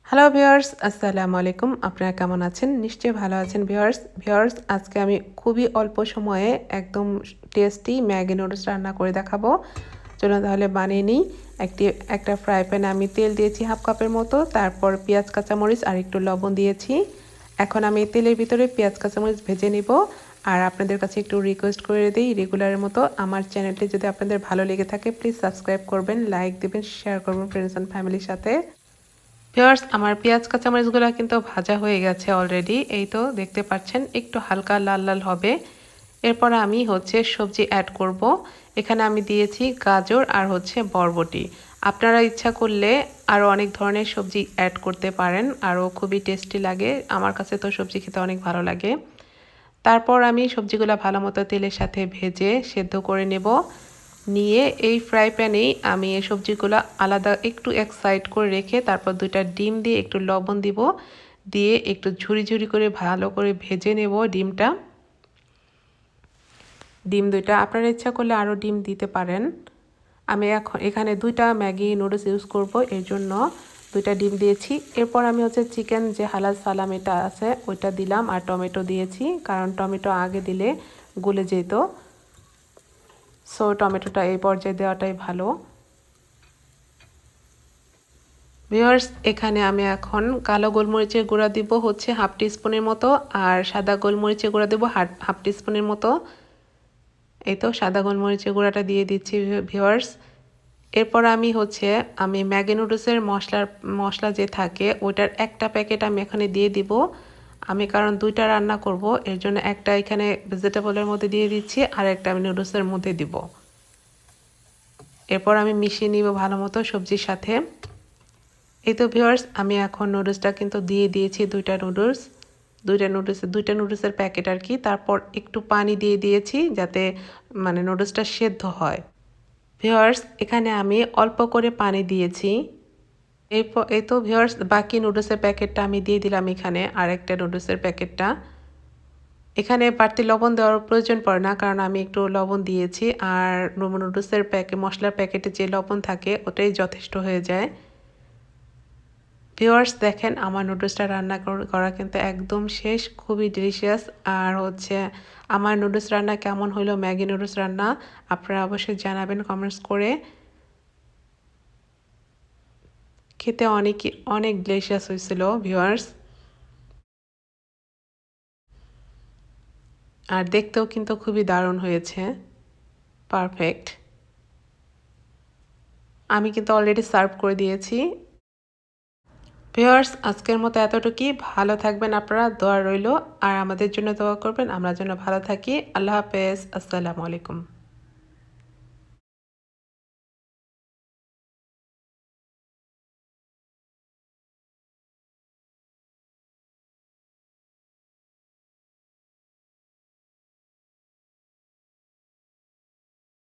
Hello viewers, আসসালামু আলাইকুম। আপনারা কেমন আছেন? নিশ্চয়ই ভালো আছেন ভিউয়ার্স, আজকে আমি খুবই অল্প সময়ে একদম টেস্টি ম্যাগি নুডলস রান্না করে দেখাবো। চলুন তাহলে বানিয়ে নিই। একটা ফ্রাই প্যানে আমি তেল দিয়েছি হাফ কাপের মতো, তারপর পেঁয়াজ কাঁচামরিচ আর একটু লবণ দিয়েছি। এখন আমি তেলের ভিতরে পেঁয়াজ কাঁচামরিচ ভেজে নিব। আর আপনাদের কাছে একটু রিকোয়েস্ট করে দিই, রেগুলারের মতো আমার চ্যানেলটি যদি আপনাদের ভালো লেগে থাকে প্লিজ সাবস্ক্রাইব করবেন, লাইক দেবেন, শেয়ার করবেন ফ্রেন্ডস অ্যান্ড ফ্যামিলির সাথে। ভিউয়ার্স, আমার পেঁয়াজ কাঁচামরিচগুলো কিন্তু ভাজা হয়ে গেছে অলরেডি। এই তো দেখতে পাচ্ছেন একটু হালকা লাল লাল হবে। এরপর আমি সবজি অ্যাড করব। এখানে আমি দিয়েছি গাজর আর বরবটি। আপনারা ইচ্ছা করলে আরও অনেক ধরনের সবজি অ্যাড করতে পারেন, আরও খুবই টেস্টি লাগে। আমার কাছে তো সবজি খেতে অনেক ভালো লাগে। তারপর আমি সবজিগুলো ভালো মতো তেলের সাথে ভেজে সেদ্ধ করে নেব। নিয়ে এই ফ্রাই প্যানেই আমি এই সবজিগুলো আলাদা একটু এক সাইড করে রেখে তারপর 2টা ডিম দিয়ে একটু লবণ দিব, দিয়ে একটু ঝুরি ঝুরি করে ভালো করে ভেজে নেব ডিম 2টা। আপনারা ইচ্ছা করলে আরও ডিম দিতে পারেন। আমি এখানে 2টা ম্যাগি নুডলস ইউজ করব, এর জন্য 2টা ডিম দিয়েছি। এরপর আমি চিকেন যে হালাল সালামিটা আছে ওইটা দিলাম আর টমেটো দিয়েছি, কারণ টমেটো আগে দিলে গলে যেত। সো টমেটোটা এই পর্যায়ে দেওয়াটাই ভালো। ভিউয়ার্স, এখানে আমি এখন কালো গোলমরিচের গুঁড়া দিব হাফ টিস্পুনের মতো, আর সাদা গোলমরিচের গুঁড়া দেবো হাফ টিস্পুনের মতো। এই তো সাদা গোলমরিচের গুঁড়াটা দিয়ে দিচ্ছি ভিউয়ার্স। এরপর আমি ম্যাগি নুডলসের মশলা যে থাকে ওইটার একটা প্যাকেট আমি এখানে দিয়ে দিব। আমি কারণ 2টা রান্না করব, এর জন্য একটা এখানে ভেজিটেবলের মধ্যে দিয়ে দিচ্ছি আর একটা আমি নুডলসের মধ্যে দিব। এরপর আমি মিশিয়ে নিব ভালো মতো সবজির সাথে। এই তো ভিউয়ার্স, আমি এখন নুডলসটা কিন্তু দিয়ে দিয়েছি 2টা নুডলসের প্যাকেট আর কি। তারপর একটু পানি দিয়ে দিয়েছি যাতে নুডলসটা সেদ্ধ হয়। ভিউয়ার্স, এখানে আমি অল্প করে পানি দিয়েছি। এই তো ভিউয়ার্স, বাকি নুডলসের প্যাকেটটা আমি দিয়ে দিলাম এখানে, আর একটা নুডলসের প্যাকেটটা। এখানে বাড়তি লবণ দেওয়ার প্রয়োজন পড়ে না, কারণ আমি একটু লবণ দিয়েছি, আর নুডলসের মশলার প্যাকেটে যে লবণ থাকে ওটাই যথেষ্ট হয়ে যায়। ভিউয়ার্স, দেখেন আমার নুডলসটা রান্না করা কিন্তু একদম শেষ, খুবই ডিলিশিয়াস। আর আমার নুডলস রান্না কেমন হলো, ম্যাগি নুডলস রান্না আপনারা অবশ্যই জানাবেন কমেন্টস করে। খেতে অনেক ডিলিশিয়াস হয়েছিল ভিউয়ার্স, আর দেখতেও কিন্তু খুবই দারুণ হয়েছে, পারফেক্ট। আমি কিন্তু অলরেডি সার্ভ করে দিয়েছি। ভিউয়ার্স, আজকের মতো এতটুকুই। ভালো থাকবেন আপনারা, দোয়া রইল। আর আমাদের জন্য দোয়া করবেন, আমরা যেন ভালো থাকি। আল্লাহ হাফেজ, আসসালামু আলাইকুম।